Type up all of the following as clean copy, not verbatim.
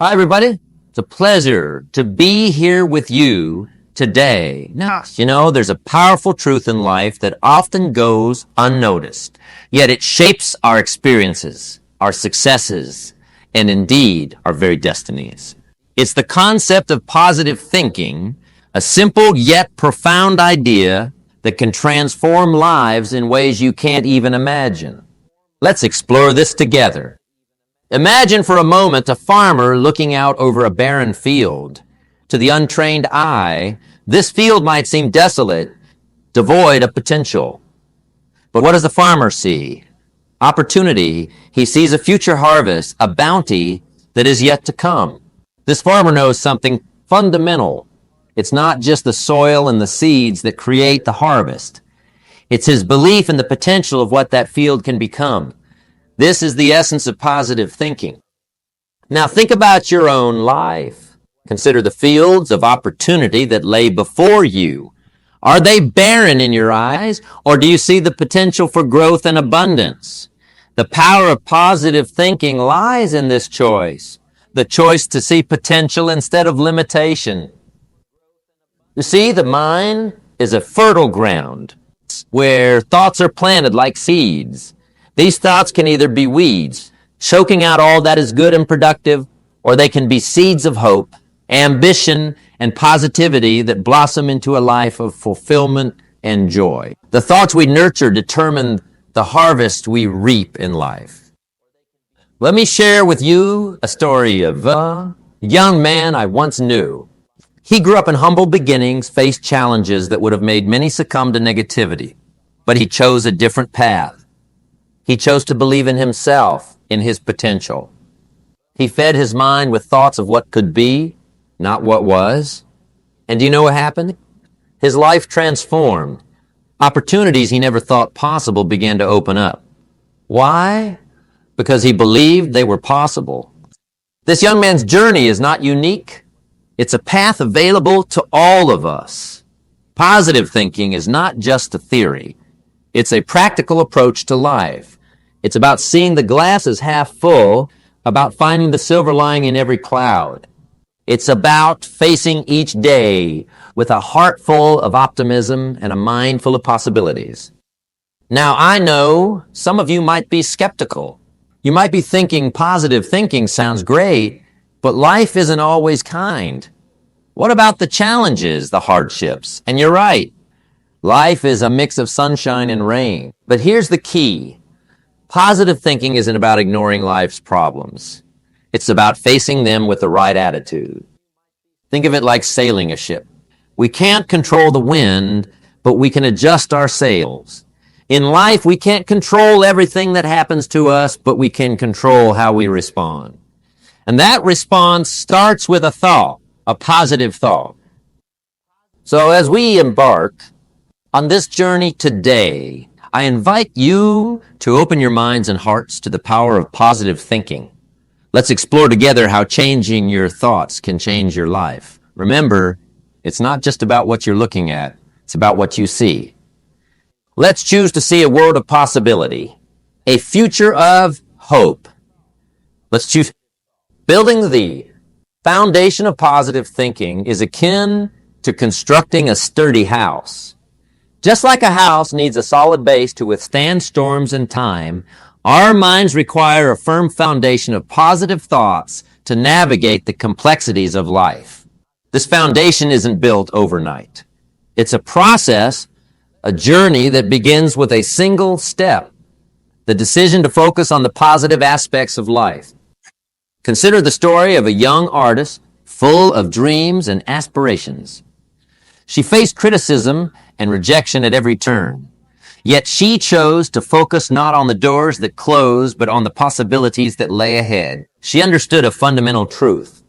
Hi, everybody. It's a pleasure to be here with you today. Now, there's a powerful truth in life that often goes unnoticed, yet it shapes our experiences, our successes, and indeed our very destinies. It's the concept of positive thinking, a simple yet profound idea that can transform lives in ways you can't even imagine. Let's explore this together. Imagine for a moment a farmer looking out over a barren field. To the untrained eye, this field might seem desolate, devoid of potential. But what does the farmer see? Opportunity. He sees a future harvest, a bounty that is yet to come. This farmer knows something fundamental. It's not just the soil and the seeds that create the harvest. It's his belief in the potential of what that field can become. This is the essence of positive thinking. Now think about your own life. Consider the fields of opportunity that lay before you. Are they barren in your eyes, or do you see the potential for growth and abundance? The power of positive thinking lies in this choice, the choice to see potential instead of limitation. You see, the mind is a fertile ground where thoughts are planted like seeds. These thoughts can either be weeds, choking out all that is good and productive, or they can be seeds of hope, ambition, and positivity that blossom into a life of fulfillment and joy. The thoughts we nurture determine the harvest we reap in life. Let me share with you a story of a young man I once knew. He grew up in humble beginnings, faced challenges that would have made many succumb to negativity, but he chose a different path. He chose to believe in himself, in his potential. He fed his mind with thoughts of what could be, not what was. And do you know what happened? His life transformed. Opportunities he never thought possible began to open up. Why? Because he believed they were possible. This young man's journey is not unique. It's a path available to all of us. Positive thinking is not just a theory. It's a practical approach to life. It's about seeing the glass as half full, about finding the silver lining in every cloud. It's about facing each day with a heart full of optimism and a mind full of possibilities. Now, I know some of you might be skeptical. You might be thinking positive thinking sounds great, but life isn't always kind. What about the challenges, the hardships? And you're right. Life is a mix of sunshine and rain. But here's the key. Positive thinking isn't about ignoring life's problems. It's about facing them with the right attitude. Think of it like sailing a ship. We can't control the wind, but we can adjust our sails. In life, we can't control everything that happens to us, but we can control how we respond. And that response starts with a thought, a positive thought. So as we embark on this journey today, I invite you to open your minds and hearts to the power of positive thinking. Let's explore together how changing your thoughts can change your life. Remember, it's not just about what you're looking at, it's about what you see. Let's choose to see a world of possibility, a future of hope. Let's choose. Building the foundation of positive thinking is akin to constructing a sturdy house. Just like a house needs a solid base to withstand storms and time, our minds require a firm foundation of positive thoughts to navigate the complexities of life. This foundation isn't built overnight. It's a process, a journey that begins with a single step, the decision to focus on the positive aspects of life. Consider the story of a young artist full of dreams and aspirations. She faced criticism and rejection at every turn. Yet she chose to focus not on the doors that closed, but on the possibilities that lay ahead. She understood a fundamental truth.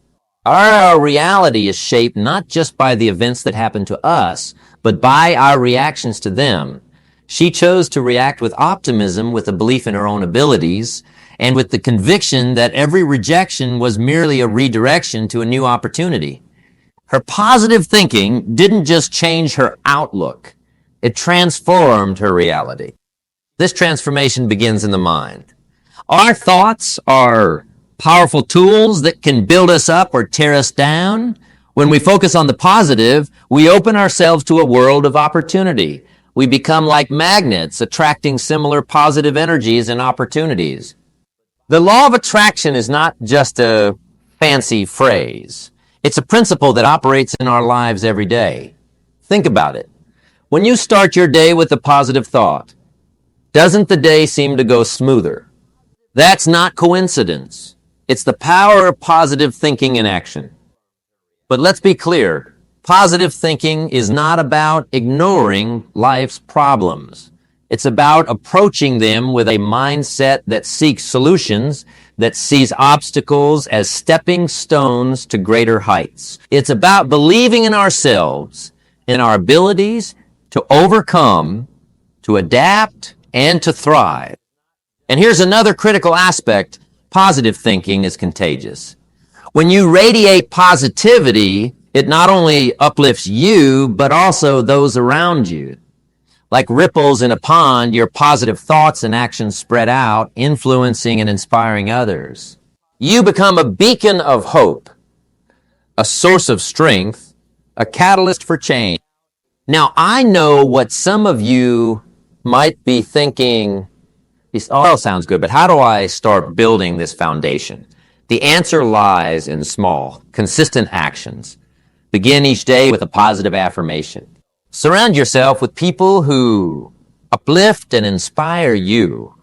Our reality is shaped not just by the events that happen to us, but by our reactions to them. She chose to react with optimism, with a belief in her own abilities, and with the conviction that every rejection was merely a redirection to a new opportunity. Her positive thinking didn't just change her outlook. It transformed her reality. This transformation begins in the mind. Our thoughts are powerful tools that can build us up or tear us down. When we focus on the positive, we open ourselves to a world of opportunity. We become like magnets, attracting similar positive energies and opportunities. The law of attraction is not just a fancy phrase. It's a principle that operates in our lives every day. Think about it. When you start your day with a positive thought, doesn't the day seem to go smoother? That's not coincidence. It's the power of positive thinking in action. But let's be clear, positive thinking is not about ignoring life's problems. It's about approaching them with a mindset that seeks solutions, that sees obstacles as stepping stones to greater heights. It's about believing in ourselves, in our abilities to overcome, to adapt, and to thrive. And here's another critical aspect. Positive thinking is contagious. When you radiate positivity, it not only uplifts you, but also those around you. Like ripples in a pond, your positive thoughts and actions spread out, influencing and inspiring others. You become a beacon of hope, a source of strength, a catalyst for change. Now, I know what some of you might be thinking, this all sounds good, but how do I start building this foundation? The answer lies in small, consistent actions. Begin each day with a positive affirmation. Surround yourself with people who uplift and inspire you.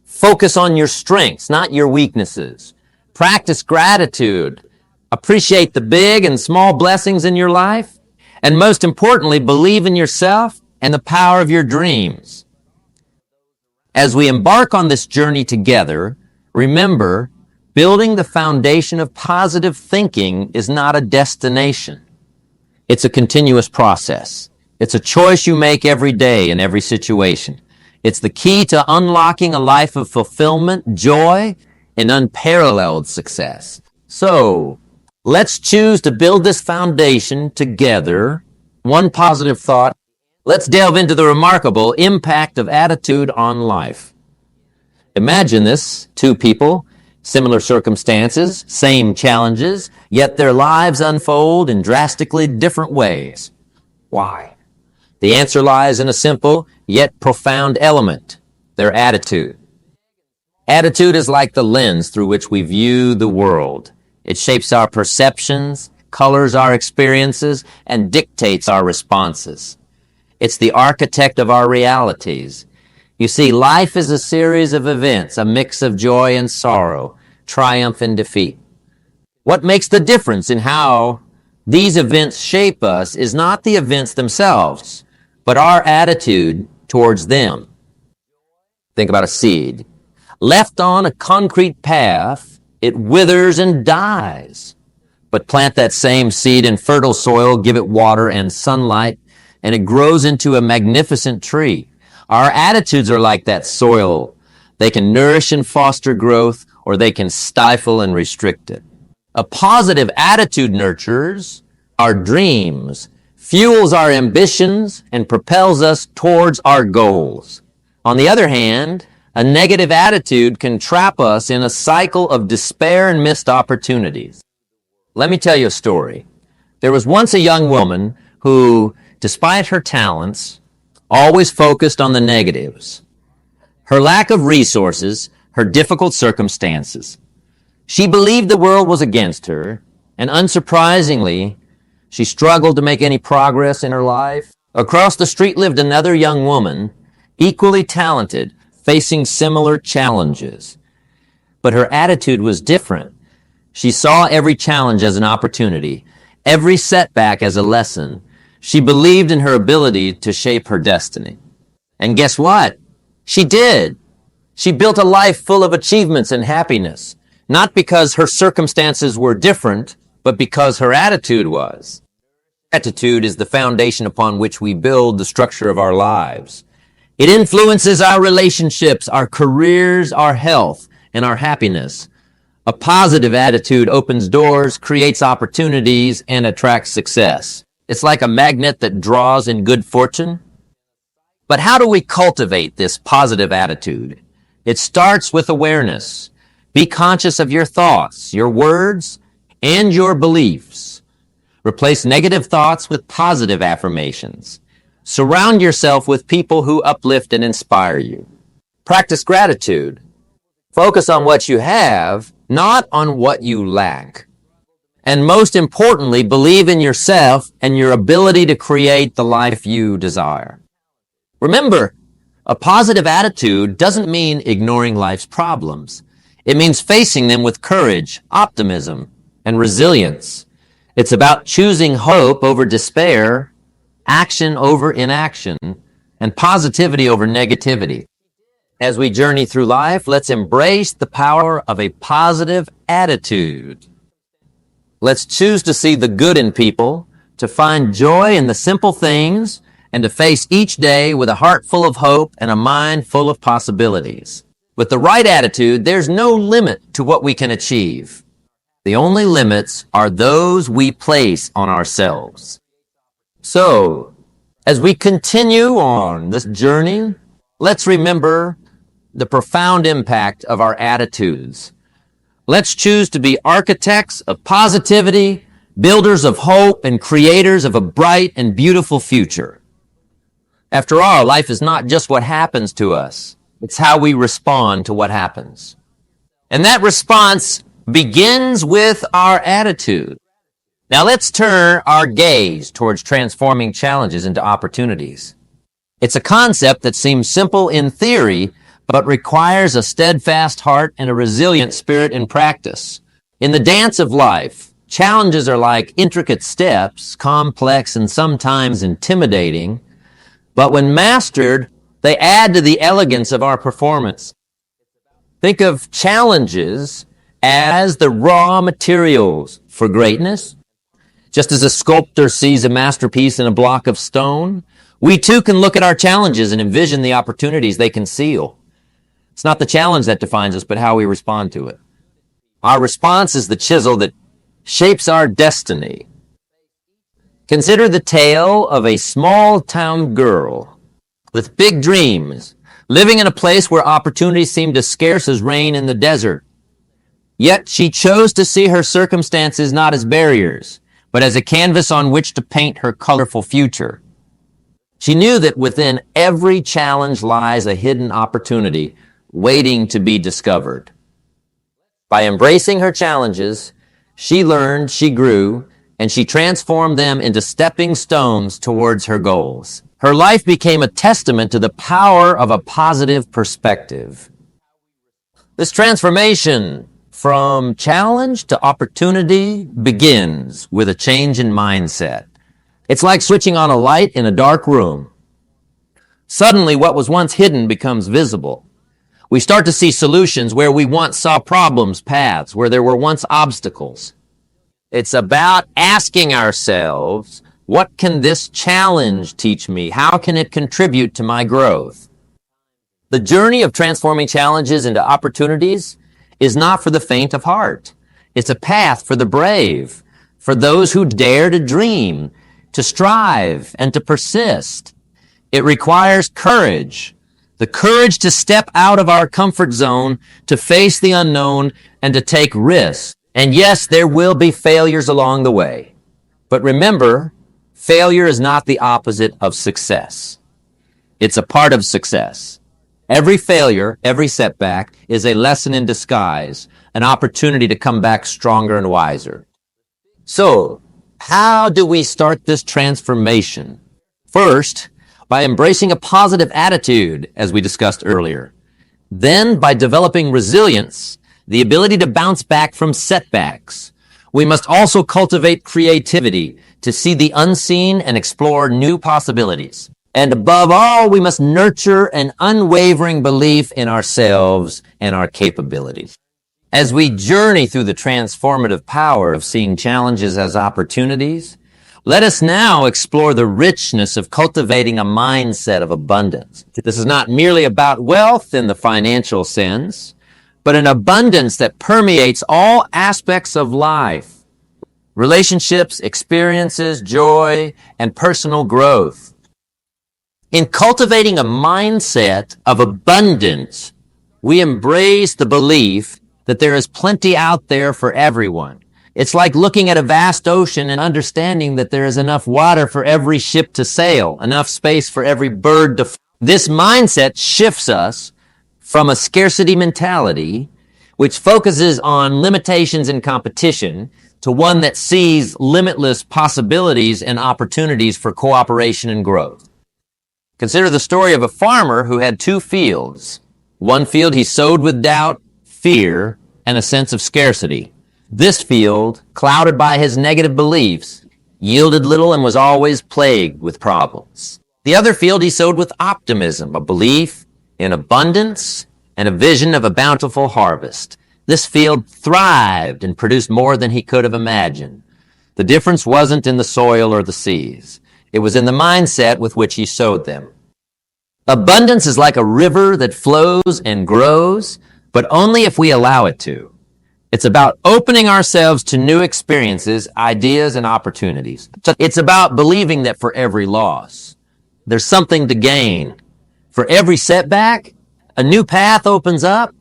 Focus on your strengths, not your weaknesses. Practice gratitude. Appreciate the big and small blessings in your life. And most importantly, believe in yourself and the power of your dreams. As we embark on this journey together, remember, building the foundation of positive thinking is not a destination. It's a continuous process. It's a choice you make every day in every situation. It's the key to unlocking a life of fulfillment, joy, and unparalleled success. So, let's choose to build this foundation together. One positive thought. Let's delve into the remarkable impact of attitude on life. Imagine this, two people, similar circumstances, same challenges, yet their lives unfold in drastically different ways. Why? The answer lies in a simple yet profound element, their attitude. Attitude is like the lens through which we view the world. It shapes our perceptions, colors our experiences, and dictates our responses. It's the architect of our realities. You see, life is a series of events, a mix of joy and sorrow, triumph and defeat. What makes the difference in how these events shape us is not the events themselves, but our attitude towards them. Think about a seed. Left on a concrete path, it withers and dies. But plant that same seed in fertile soil, give it water and sunlight, and it grows into a magnificent tree. Our attitudes are like that soil. They can nourish and foster growth, or they can stifle and restrict it. A positive attitude nurtures our dreams, fuels our ambitions, and propels us towards our goals. On the other hand, a negative attitude can trap us in a cycle of despair and missed opportunities. Let me tell you a story. There was once a young woman who, despite her talents, always focused on the negatives. Her lack of resources, her difficult circumstances. She believed the world was against her, and unsurprisingly, she struggled to make any progress in her life. Across the street lived another young woman, equally talented, facing similar challenges. But her attitude was different. She saw every challenge as an opportunity, every setback as a lesson. She believed in her ability to shape her destiny. And guess what? She did. She built a life full of achievements and happiness, not because her circumstances were different, but because her attitude was. Attitude is the foundation upon which we build the structure of our lives. It influences our relationships, our careers, our health, and our happiness. A positive attitude opens doors, creates opportunities, and attracts success. It's like a magnet that draws in good fortune. But how do we cultivate this positive attitude? It starts with awareness. Be conscious of your thoughts, your words, and your beliefs. Replace negative thoughts with positive affirmations. Surround yourself with people who uplift and inspire you. Practice gratitude. Focus on what you have, not on what you lack. And most importantly, believe in yourself and your ability to create the life you desire. Remember, a positive attitude doesn't mean ignoring life's problems. It means facing them with courage, optimism, and resilience. It's about choosing hope over despair, action over inaction, and positivity over negativity. As we journey through life, let's embrace the power of a positive attitude. Let's choose to see the good in people, to find joy in the simple things, and to face each day with a heart full of hope and a mind full of possibilities. With the right attitude, there's no limit to what we can achieve. The only limits are those we place on ourselves. So, as we continue on this journey, let's remember the profound impact of our attitudes. Let's choose to be architects of positivity, builders of hope, and creators of a bright and beautiful future. After all, life is not just what happens to us. It's how we respond to what happens. And that response begins with our attitude. Now let's turn our gaze towards transforming challenges into opportunities. It's a concept that seems simple in theory, but requires a steadfast heart and a resilient spirit in practice. In the dance of life, challenges are like intricate steps, complex and sometimes intimidating, but when mastered, they add to the elegance of our performance. Think of challenges as the raw materials for greatness. Just as a sculptor sees a masterpiece in a block of stone, we too can look at our challenges and envision the opportunities they conceal. It's not the challenge that defines us, but how we respond to it. Our response is the chisel that shapes our destiny. Consider the tale of a small-town girl with big dreams, living in a place where opportunities seemed as scarce as rain in the desert. Yet she chose to see her circumstances not as barriers, but as a canvas on which to paint her colorful future. She knew that within every challenge lies a hidden opportunity waiting to be discovered. By embracing her challenges, she learned, she grew, and she transformed them into stepping stones towards her goals. Her life became a testament to the power of a positive perspective. This transformation from challenge to opportunity begins with a change in mindset. It's like switching on a light in a dark room. Suddenly, what was once hidden becomes visible. We start to see solutions where we once saw problems, paths, where there were once obstacles. It's about asking ourselves, what can this challenge teach me? How can it contribute to my growth? The journey of transforming challenges into opportunities is not for the faint of heart. It's a path for the brave, for those who dare to dream, to strive, and to persist. It requires courage, the courage to step out of our comfort zone, to face the unknown, and to take risks. And yes, there will be failures along the way. But remember, failure is not the opposite of success. It's a part of success. Every failure, every setback is a lesson in disguise, an opportunity to come back stronger and wiser. So, how do we start this transformation? First, by embracing a positive attitude, as we discussed earlier. Then, by developing resilience, the ability to bounce back from setbacks. We must also cultivate creativity to see the unseen and explore new possibilities. And above all, we must nurture an unwavering belief in ourselves and our capabilities. As we journey through the transformative power of seeing challenges as opportunities, let us now explore the richness of cultivating a mindset of abundance. This is not merely about wealth in the financial sense, but an abundance that permeates all aspects of life. Relationships, experiences, joy, and personal growth. In cultivating a mindset of abundance, we embrace the belief that there is plenty out there for everyone. It's like looking at a vast ocean and understanding that there is enough water for every ship to sail, enough space for every bird to fly. This mindset shifts us from a scarcity mentality, which focuses on limitations and competition, to one that sees limitless possibilities and opportunities for cooperation and growth. Consider the story of a farmer who had two fields. One field he sowed with doubt, fear, and a sense of scarcity. This field, clouded by his negative beliefs, yielded little and was always plagued with problems. The other field he sowed with optimism, a belief in abundance and a vision of a bountiful harvest. This field thrived and produced more than he could have imagined. The difference wasn't in the soil or the seas. It was in the mindset with which he sowed them. Abundance is like a river that flows and grows, but only if we allow it to. It's about opening ourselves to new experiences, ideas, and opportunities. It's about believing that for every loss, there's something to gain. For every setback, a new path opens up.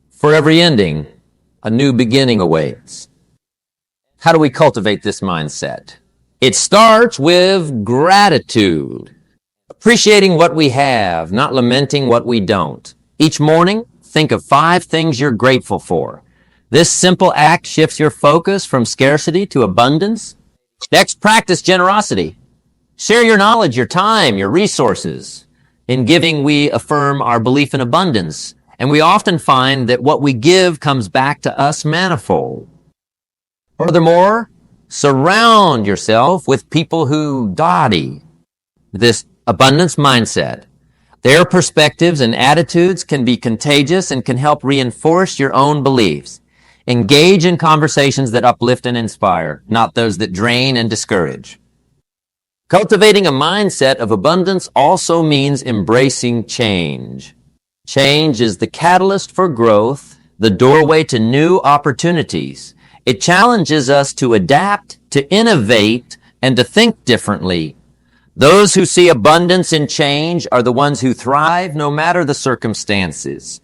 For every ending, a new beginning awaits. How do we cultivate this mindset? It starts with gratitude. Appreciating what we have, not lamenting what we don't. Each morning, think of 5 things you're grateful for. This simple act shifts your focus from scarcity to abundance. Next, practice generosity. Share your knowledge, your time, your resources. In giving, we affirm our belief in abundance, and we often find that what we give comes back to us manifold. Furthermore, surround yourself with people who embody this abundance mindset. Their perspectives and attitudes can be contagious and can help reinforce your own beliefs. Engage in conversations that uplift and inspire, not those that drain and discourage. Cultivating a mindset of abundance also means embracing change. Change is the catalyst for growth, the doorway to new opportunities. It challenges us to adapt, to innovate, and to think differently. Those who see abundance in change are the ones who thrive no matter the circumstances.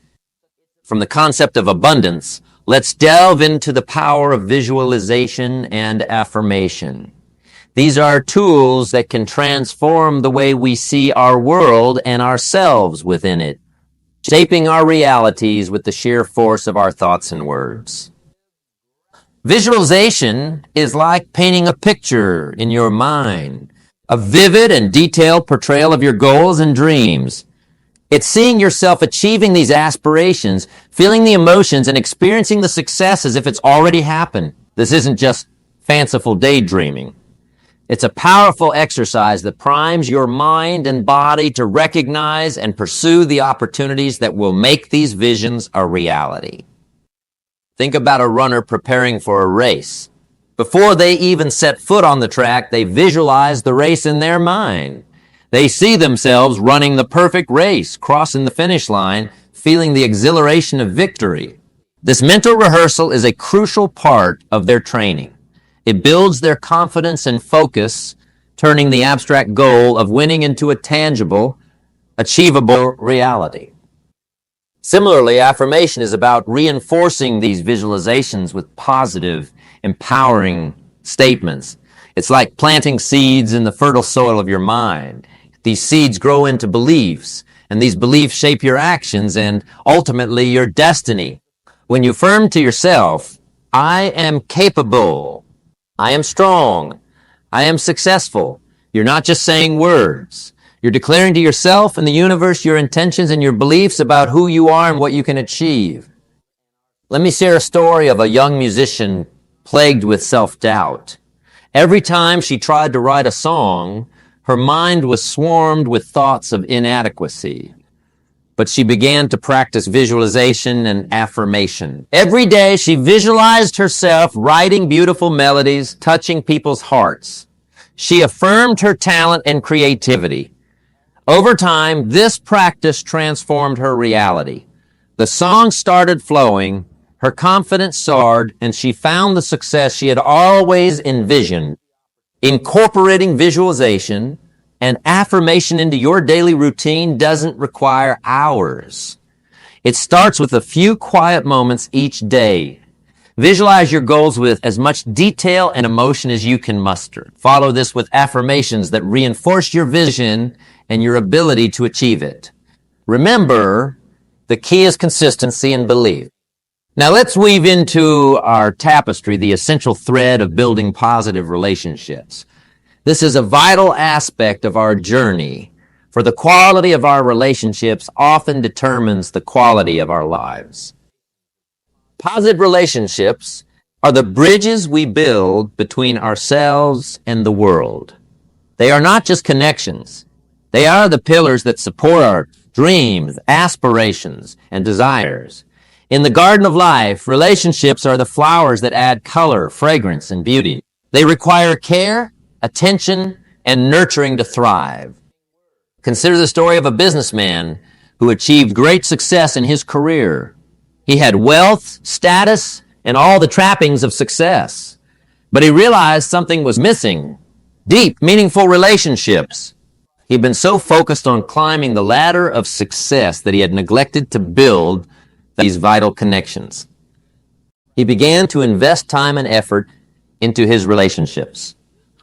From the concept of abundance, let's delve into the power of visualization and affirmation. These are tools that can transform the way we see our world and ourselves within it, shaping our realities with the sheer force of our thoughts and words. Visualization is like painting a picture in your mind, a vivid and detailed portrayal of your goals and dreams. It's seeing yourself achieving these aspirations, feeling the emotions, and experiencing the success as if it's already happened. This isn't just fanciful daydreaming. It's a powerful exercise that primes your mind and body to recognize and pursue the opportunities that will make these visions a reality. Think about a runner preparing for a race. Before they even set foot on the track, they visualize the race in their mind. They see themselves running the perfect race, crossing the finish line, feeling the exhilaration of victory. This mental rehearsal is a crucial part of their training. It builds their confidence and focus, turning the abstract goal of winning into a tangible, achievable reality. Similarly, affirmation is about reinforcing these visualizations with positive, empowering statements. It's like planting seeds in the fertile soil of your mind. These seeds grow into beliefs, and these beliefs shape your actions and ultimately your destiny. When you affirm to yourself, I am capable, I am strong, I am successful, you're not just saying words. You're declaring to yourself and the universe your intentions and your beliefs about who you are and what you can achieve. Let me share a story of a young musician plagued with self-doubt. Every time she tried to write a song, her mind was swarmed with thoughts of inadequacy. But she began to practice visualization and affirmation. Every day she visualized herself writing beautiful melodies, touching people's hearts. She affirmed her talent and creativity. Over time, this practice transformed her reality. The song started flowing, her confidence soared, and she found the success she had always envisioned. Incorporating visualization and affirmation into your daily routine doesn't require hours. It starts with a few quiet moments each day. Visualize your goals with as much detail and emotion as you can muster. Follow this with affirmations that reinforce your vision and your ability to achieve it. Remember, the key is consistency and belief. Now let's weave into our tapestry the essential thread of building positive relationships. This is a vital aspect of our journey, for the quality of our relationships often determines the quality of our lives. Positive relationships are the bridges we build between ourselves and the world. They are not just connections. They are the pillars that support our dreams, aspirations, and desires. In the garden of life, relationships are the flowers that add color, fragrance, and beauty. They require care, attention, and nurturing to thrive. Consider the story of a businessman who achieved great success in his career. He had wealth, status, and all the trappings of success. But he realized something was missing: deep, meaningful relationships. He'd been so focused on climbing the ladder of success that he had neglected to build these vital connections. He began to invest time and effort into his relationships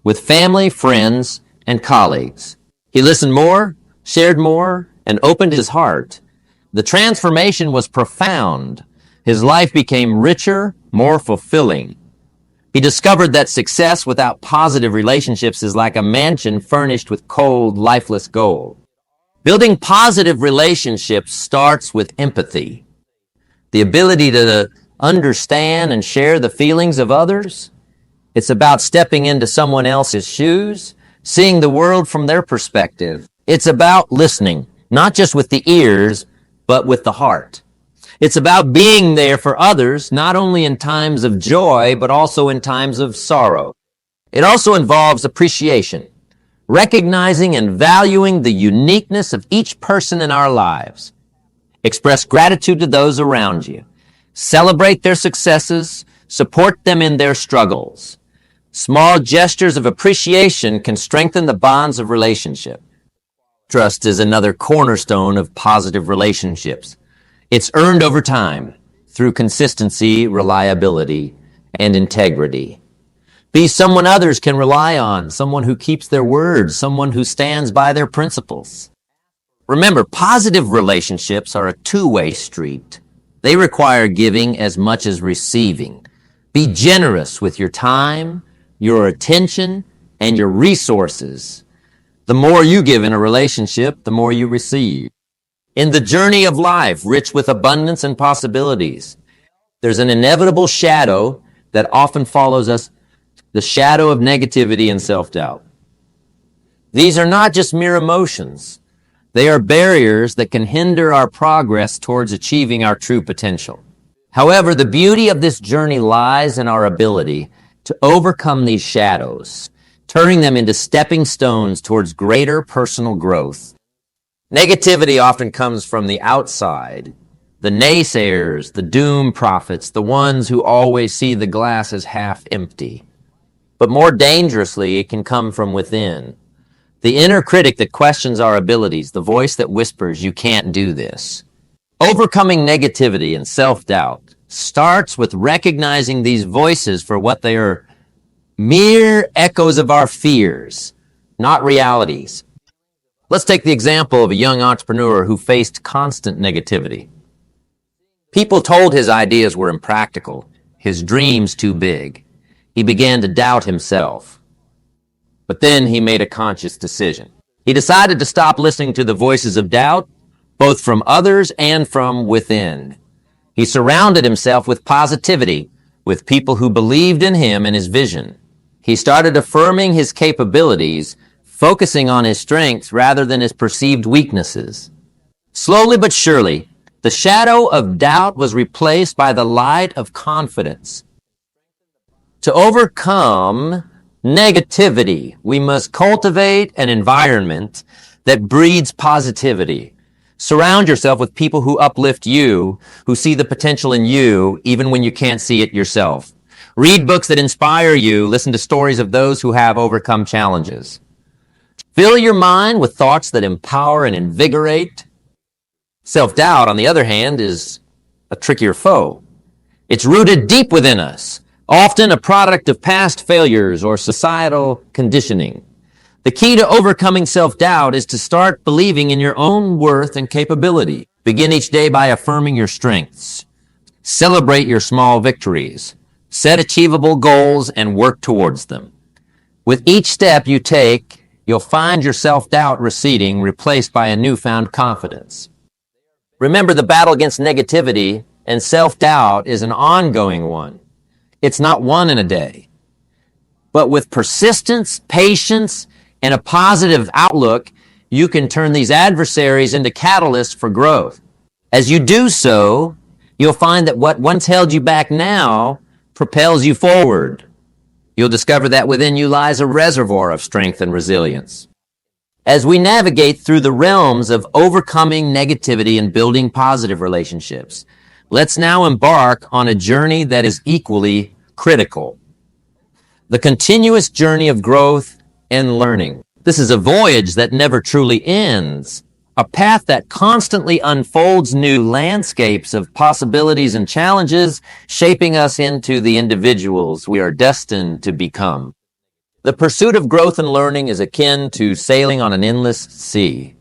with family, friends, and colleagues. He listened more, shared more, and opened his heart. The transformation was profound. His life became richer, more fulfilling. He discovered that success without positive relationships is like a mansion furnished with cold, lifeless gold. Building positive relationships starts with empathy. The ability to understand and share the feelings of others. It's about stepping into someone else's shoes, seeing the world from their perspective. It's about listening, not just with the ears, but with the heart. It's about being there for others, not only in times of joy, but also in times of sorrow. It also involves appreciation, recognizing and valuing the uniqueness of each person in our lives. Express gratitude to those around you. Celebrate their successes. Support them in their struggles. Small gestures of appreciation can strengthen the bonds of relationship. Trust is another cornerstone of positive relationships. It's earned over time through consistency, reliability, and integrity. Be someone others can rely on, someone who keeps their word, someone who stands by their principles. Remember, positive relationships are a two-way street. They require giving as much as receiving. Be generous with your time, your attention, and your resources. The more you give in a relationship, the more you receive. In the journey of life, rich with abundance and possibilities, there's an inevitable shadow that often follows us, the shadow of negativity and self-doubt. These are not just mere emotions. They are barriers that can hinder our progress towards achieving our true potential. However, the beauty of this journey lies in our ability to overcome these shadows, turning them into stepping stones towards greater personal growth. Negativity often comes from the outside. The naysayers, the doom prophets, the ones who always see the glass as half empty. But more dangerously, it can come from within. The inner critic that questions our abilities, the voice that whispers, "You can't do this." Overcoming negativity and self-doubt starts with recognizing these voices for what they are: mere echoes of our fears, not realities. Let's take the example of a young entrepreneur who faced constant negativity. People told his ideas were impractical, his dreams too big. He began to doubt himself. But then he made a conscious decision. He decided to stop listening to the voices of doubt, both from others and from within. He surrounded himself with positivity, with people who believed in him and his vision. He started affirming his capabilities, focusing on his strengths rather than his perceived weaknesses. Slowly but surely, the shadow of doubt was replaced by the light of confidence. To overcome negativity, we must cultivate an environment that breeds positivity. Surround yourself with people who uplift you, who see the potential in you, even when you can't see it yourself. Read books that inspire you. Listen to stories of those who have overcome challenges. Fill your mind with thoughts that empower and invigorate. Self-doubt, on the other hand, is a trickier foe. It's rooted deep within us, often a product of past failures or societal conditioning. The key to overcoming self-doubt is to start believing in your own worth and capability. Begin each day by affirming your strengths. Celebrate your small victories. Set achievable goals and work towards them. With each step you take, you'll find your self-doubt receding, replaced by a newfound confidence. Remember, the battle against negativity and self-doubt is an ongoing one. It's not won in a day. But with persistence, patience, and a positive outlook, you can turn these adversaries into catalysts for growth. As you do so, you'll find that what once held you back now propels you forward. You'll discover that within you lies a reservoir of strength and resilience. As we navigate through the realms of overcoming negativity and building positive relationships, let's now embark on a journey that is equally critical. The continuous journey of growth and learning. This is a voyage that never truly ends, a path that constantly unfolds new landscapes of possibilities and challenges, shaping us into the individuals we are destined to become. The pursuit of growth and learning is akin to sailing on an endless sea.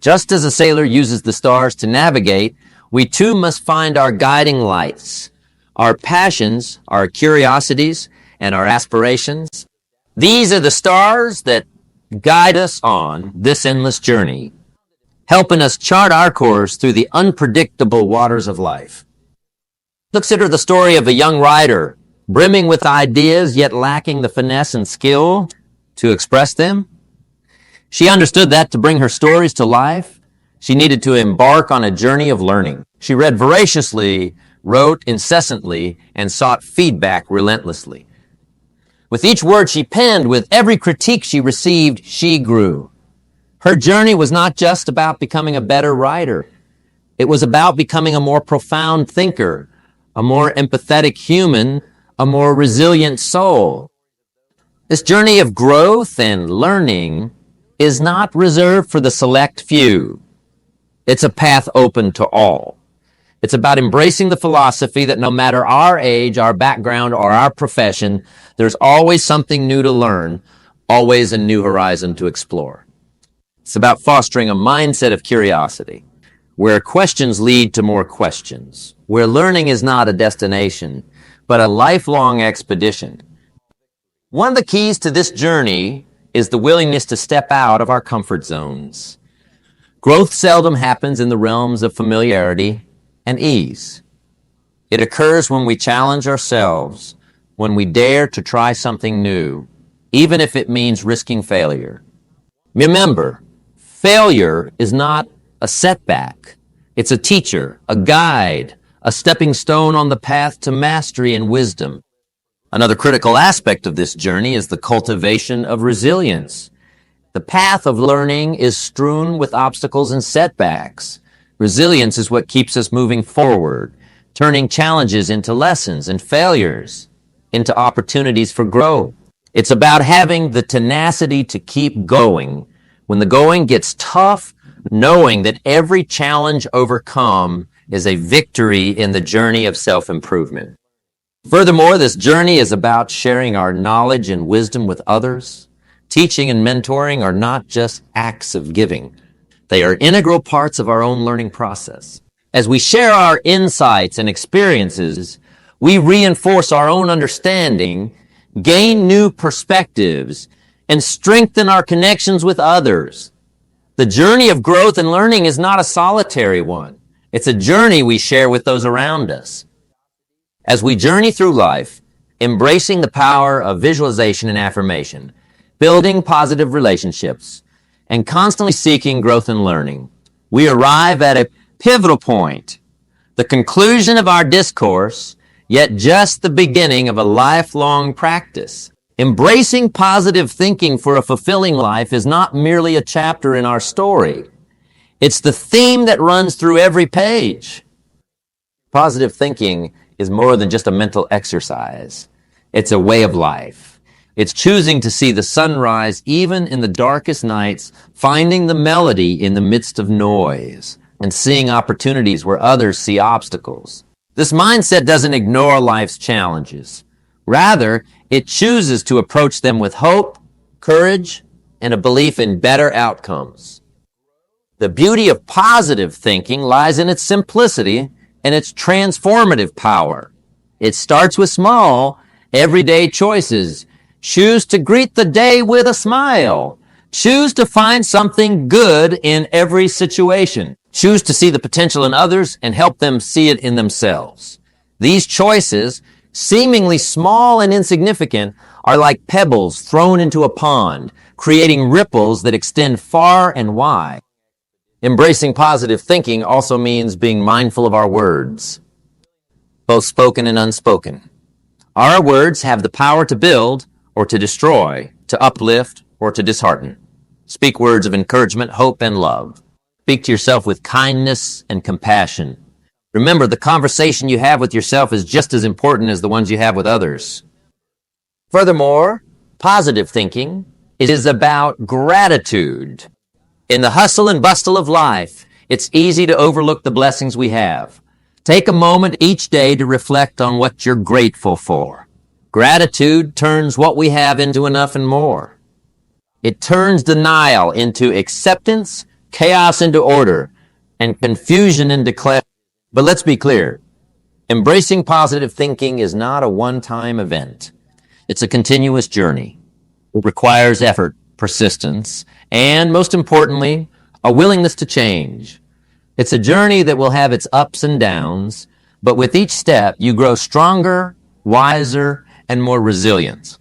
Just as a sailor uses the stars to navigate, we too must find our guiding lights, our passions, our curiosities, and our aspirations. These are the stars that guide us on this endless journey, helping us chart our course through the unpredictable waters of life. Consider the story of a young writer, brimming with ideas yet lacking the finesse and skill to express them. She understood that to bring her stories to life, she needed to embark on a journey of learning. She read voraciously, wrote incessantly, and sought feedback relentlessly. With each word she penned, with every critique she received, she grew. Her journey was not just about becoming a better writer. It was about becoming a more profound thinker, a more empathetic human, a more resilient soul. This journey of growth and learning is not reserved for the select few. It's a path open to all. It's about embracing the philosophy that no matter our age, our background, or our profession, there's always something new to learn, always a new horizon to explore. It's about fostering a mindset of curiosity, where questions lead to more questions, where learning is not a destination, but a lifelong expedition. One of the keys to this journey is the willingness to step out of our comfort zones. Growth seldom happens in the realms of familiarity and ease. It occurs when we challenge ourselves, when we dare to try something new, even if it means risking failure. Remember, failure is not a setback. It's a teacher, a guide, a stepping stone on the path to mastery and wisdom. Another critical aspect of this journey is the cultivation of resilience. The path of learning is strewn with obstacles and setbacks. Resilience is what keeps us moving forward, turning challenges into lessons and failures into opportunities for growth. It's about having the tenacity to keep going when the going gets tough, knowing that every challenge overcome is a victory in the journey of self-improvement. Furthermore, this journey is about sharing our knowledge and wisdom with others. Teaching and mentoring are not just acts of giving. They are integral parts of our own learning process. As we share our insights and experiences, we reinforce our own understanding, gain new perspectives, and strengthen our connections with others. The journey of growth and learning is not a solitary one. It's a journey we share with those around us. As we journey through life, embracing the power of visualization and affirmation, building positive relationships, and constantly seeking growth and learning, we arrive at a pivotal point, the conclusion of our discourse, yet just the beginning of a lifelong practice. Embracing positive thinking for a fulfilling life is not merely a chapter in our story. It's the theme that runs through every page. Positive thinking is more than just a mental exercise. It's a way of life. It's choosing to see the sunrise even in the darkest nights, finding the melody in the midst of noise, and seeing opportunities where others see obstacles. This mindset doesn't ignore life's challenges. Rather, it chooses to approach them with hope, courage, and a belief in better outcomes. The beauty of positive thinking lies in its simplicity and its transformative power. It starts with small, everyday choices. Choose to greet the day with a smile. Choose to find something good in every situation. Choose to see the potential in others and help them see it in themselves. These choices, seemingly small and insignificant, are like pebbles thrown into a pond, creating ripples that extend far and wide. Embracing positive thinking also means being mindful of our words, both spoken and unspoken. Our words have the power to build or to destroy, to uplift or to dishearten. Speak words of encouragement, hope, and love. Speak to yourself with kindness and compassion. Remember, the conversation you have with yourself is just as important as the ones you have with others. Furthermore, positive thinking is about gratitude. In the hustle and bustle of life, it's easy to overlook the blessings we have. Take a moment each day to reflect on what you're grateful for. Gratitude turns what we have into enough and more. It turns denial into acceptance, chaos into order, and confusion into clarity. But let's be clear, embracing positive thinking is not a one-time event. It's a continuous journey. It requires effort, persistence, and most importantly, a willingness to change. It's a journey that will have its ups and downs, but with each step, you grow stronger, wiser, and more resilient.